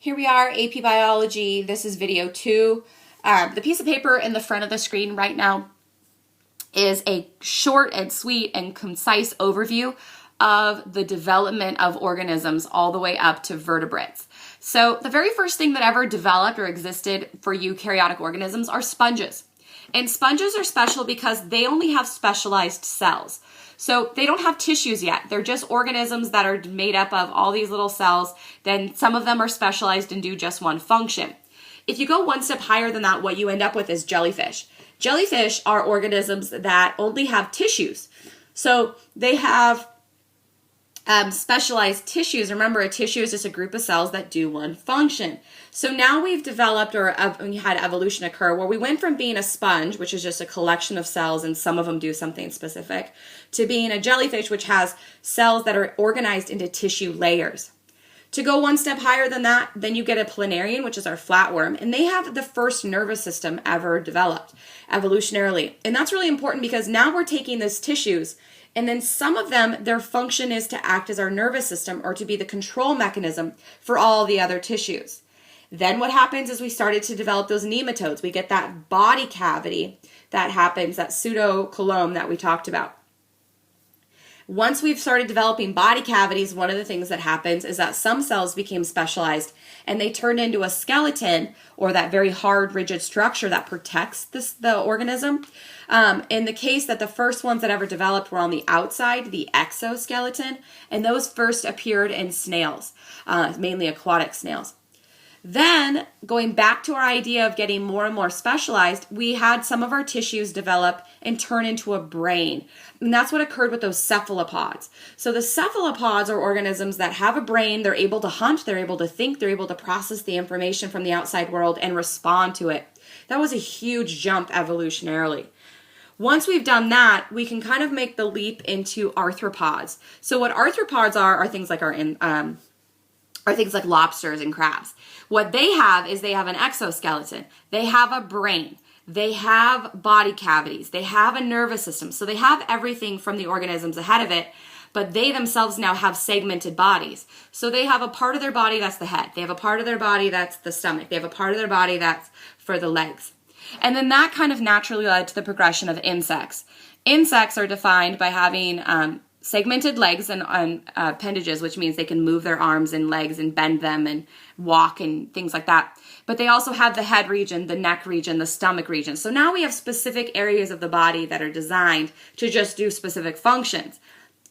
Here we are, AP Biology. This is video 2. The piece of paper in the front of the screen right now is a short and sweet and concise overview of the development of organisms all the way up to vertebrates. So the very first thing that ever developed or existed for eukaryotic organisms are sponges. And sponges are special because they only have specialized cells. So they don't have tissues yet. They're just organisms that are made up of all these little cells. Then some of them are specialized and do just one function. If you go one step higher than that, what you end up with is jellyfish. Jellyfish are organisms that only have tissues. So they have specialized tissues. Remember, a tissue is just a group of cells that do one function. So now we've developed or we had evolution occur where we went from being a sponge, which is just a collection of cells and some of them do something specific, to being a jellyfish, which has cells that are organized into tissue layers. To go one step higher than that, then you get a planarian, which is our flatworm, and they have the first nervous system ever developed evolutionarily. And that's really important because now we're taking those tissues, and then some of them, their function is to act as our nervous system or to be the control mechanism for all the other tissues. Then what happens is we started to develop those nematodes. We get that body cavity that happens, that pseudocolome that we talked about. Once we've started developing body cavities, one of the things that happens is that some cells became specialized and they turned into a skeleton, or that very hard, rigid structure that protects the organism. In the case that the first ones that ever developed were on the outside, the exoskeleton, and those first appeared in snails, mainly aquatic snails. Then, going back to our idea of getting more and more specialized, we had some of our tissues develop and turn into a brain. And that's what occurred with those cephalopods. So the cephalopods are organisms that have a brain, they're able to hunt, they're able to think, they're able to process the information from the outside world and respond to it. That was a huge jump evolutionarily. Once we've done that, we can kind of make the leap into arthropods. So what arthropods are things like things like lobsters and crabs. What they have is they have an exoskeleton. They have a brain. They have body cavities. They have a nervous system. So they have everything from the organisms ahead of it, but they themselves now have segmented bodies. So they have a part of their body that's the head. They have a part of their body that's the stomach. They have a part of their body that's for the legs. And then that kind of naturally led to the progression of insects. Insects are defined by having segmented legs and appendages, which means they can move their arms and legs and bend them and walk and things like that. But they also have the head region, the neck region, the stomach region. So now we have specific areas of the body that are designed to just do specific functions.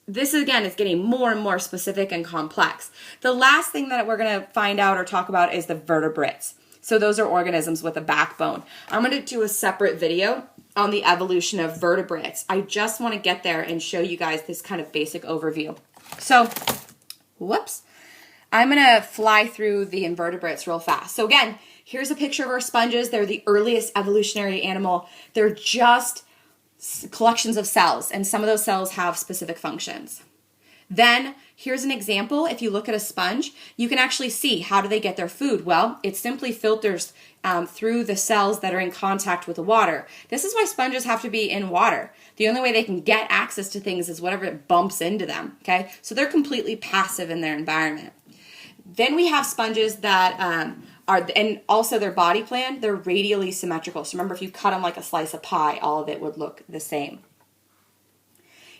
This, again, is getting more and more specific and complex. The last thing that we're going to find out or talk about is the vertebrates. So those are organisms with a backbone. I'm going to do a separate video on the evolution of vertebrates. I just want to get there and show you guys this kind of basic overview. So, whoops. I'm going to fly through the invertebrates real fast. So again, here's a picture of our sponges. They're the earliest evolutionary animal. They're just collections of cells, and some of those cells have specific functions. Then here's an example. If you look at a sponge, you can actually see how do they get their food. Well, it simply filters through the cells that are in contact with the water. This is why sponges have to be in water. The only way they can get access to things is whatever it bumps into them, okay? So they're completely passive in their environment. Then we have sponges that and also their body plan, they're radially symmetrical. So remember, if you cut them like a slice of pie, all of it would look the same.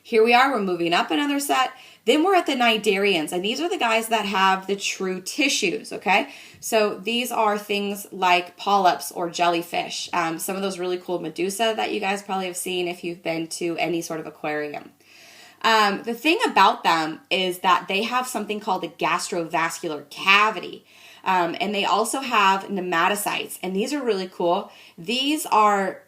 Here we are, we're moving up another set. Then we're at the cnidarians, and these are the guys that have the true tissues, okay? So these are things like polyps or jellyfish, some of those really cool medusa that you guys probably have seen if you've been to any sort of aquarium. The thing about them is that they have something called the gastrovascular cavity, and they also have nematocytes, and these are really cool. These are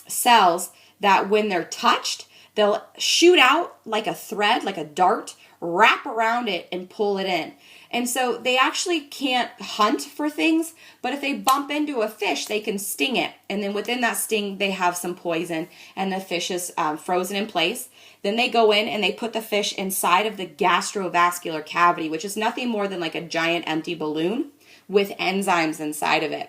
cells that when they're touched, they'll shoot out like a thread, like a dart, wrap around it and pull it in. And so they actually can't hunt for things, but if they bump into a fish, they can sting it. And then within that sting, they have some poison and the fish is frozen in place. Then they go in and they put the fish inside of the gastrovascular cavity, which is nothing more than like a giant empty balloon with enzymes inside of it.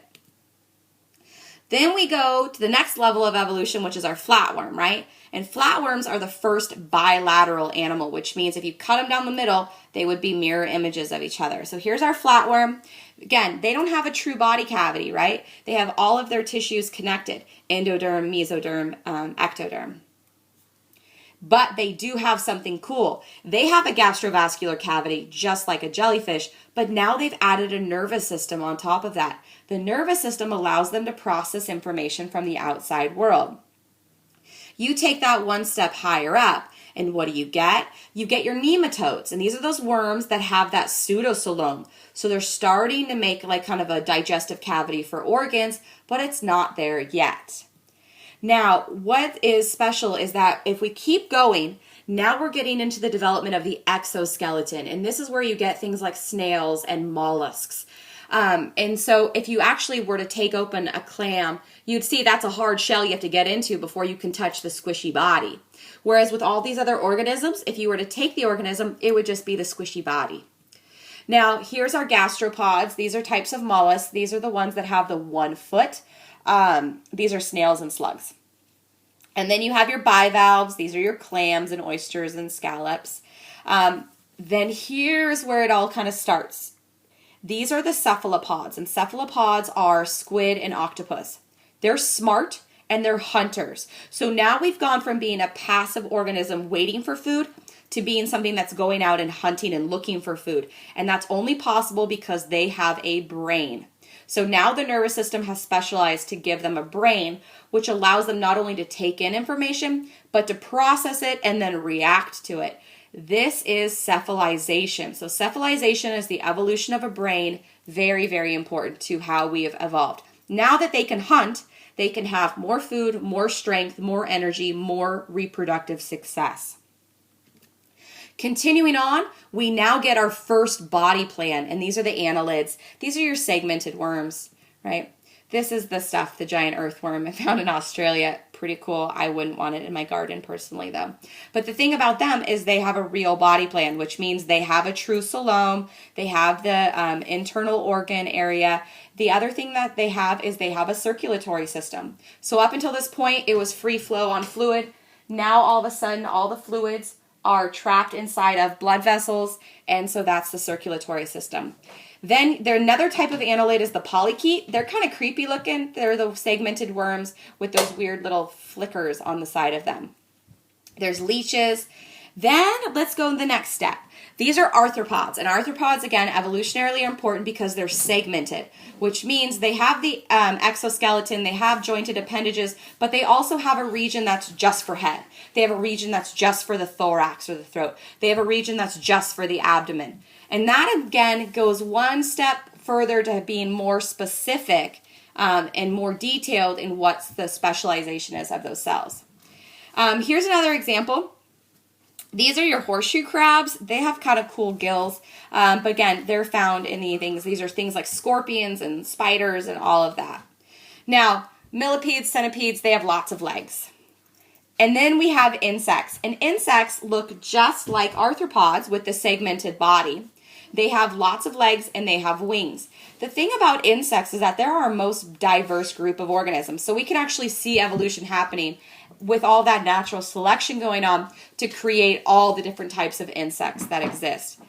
Then we go to the next level of evolution, which is our flatworm, right? And flatworms are the first bilateral animal, which means if you cut them down the middle, they would be mirror images of each other. So here's our flatworm. Again, they don't have a true body cavity, right? They have all of their tissues connected, endoderm, mesoderm, ectoderm. But they do have something cool. They have a gastrovascular cavity just like a jellyfish, but now they've added a nervous system on top of that. The nervous system allows them to process information from the outside world. You take that one step higher up, and what do you get? You get your nematodes, and these are those worms that have that pseudocoelom. So they're starting to make like kind of a digestive cavity for organs, but it's not there yet. Now, what is special is that if we keep going, now we're getting into the development of the exoskeleton, and this is where you get things like snails and mollusks. And so if you actually were to take open a clam, you'd see that's a hard shell you have to get into before you can touch the squishy body. Whereas with all these other organisms, if you were to take the organism, it would just be the squishy body. Now, here's our gastropods. These are types of mollusks. These are the ones that have the 1 foot. These are snails and slugs. And then you have your bivalves. These are your clams and oysters and scallops. Then here's where it all kind of starts. These are the cephalopods, and cephalopods are squid and octopus. They're smart and they're hunters. So now we've gone from being a passive organism waiting for food to being something that's going out and hunting and looking for food. And that's only possible because they have a brain. So now the nervous system has specialized to give them a brain, which allows them not only to take in information, but to process it and then react to it. This is cephalization. So cephalization is the evolution of a brain, very, very important to how we have evolved. Now that they can hunt, they can have more food, more strength, more energy, more reproductive success. Continuing on, we now get our first body plan, and these are the annelids. These are your segmented worms, right? This is the stuff, the giant earthworm I found in Australia. Pretty cool. I wouldn't want it in my garden personally, though. But the thing about them is they have a real body plan, which means they have a true coelom. They have the internal organ area. The other thing that they have is they have a circulatory system. So up until this point, it was free flow on fluid. Now, all of a sudden, all the fluids are trapped inside of blood vessels, and so that's the circulatory system. Then another type of annelid is the polychaete. They're kind of creepy looking. They're the segmented worms with those weird little flickers on the side of them. There's leeches. Then let's go to the next step. These are arthropods, and arthropods, again, evolutionarily are important because they're segmented, which means they have the exoskeleton, they have jointed appendages, but they also have a region that's just for head. They have a region that's just for the thorax or the throat. They have a region that's just for the abdomen. And that, again, goes one step further to being more specific and more detailed in what the specialization is of those cells. Here's another example. These are your horseshoe crabs. They have kind of cool gills, but again, they're found in these are things like scorpions and spiders and all of that. Now, millipedes, centipedes, they have lots of legs. And then we have insects, and insects look just like arthropods with the segmented body. They have lots of legs and they have wings. The thing about insects is that they're our most diverse group of organisms, so we can actually see evolution happening with all that natural selection going on to create all the different types of insects that exist.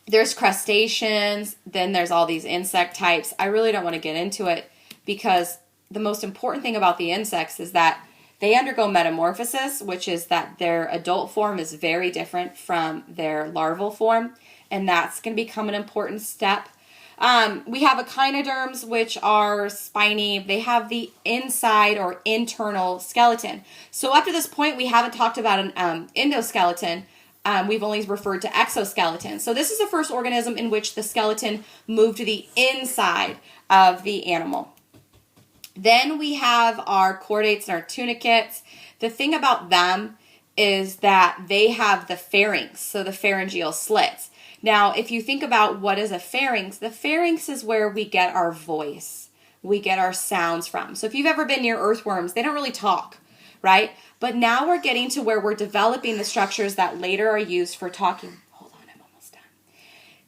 There's crustaceans, then there's all these insect types. I really don't want to get into it because the most important thing about the insects is that they undergo metamorphosis, which is that their adult form is very different from their larval form, and that's going to become an important step. We have echinoderms, which are spiny. They have the inside or internal skeleton. So up to this point, we haven't talked about an endoskeleton. We've only referred to exoskeleton. So this is the first organism in which the skeleton moved to the inside of the animal. Then we have our chordates and our tunicates. The thing about them is that they have the pharynx, so the pharyngeal slits. Now, if you think about what is a pharynx, the pharynx is where we get our voice. We get our sounds from. So if you've ever been near earthworms, they don't really talk, right? But now we're getting to where we're developing the structures that later are used for talking. Hold on, I'm almost done.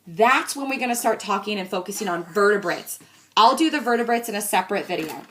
That's when we're going to start talking and focusing on vertebrates. I'll do the vertebrates in a separate video.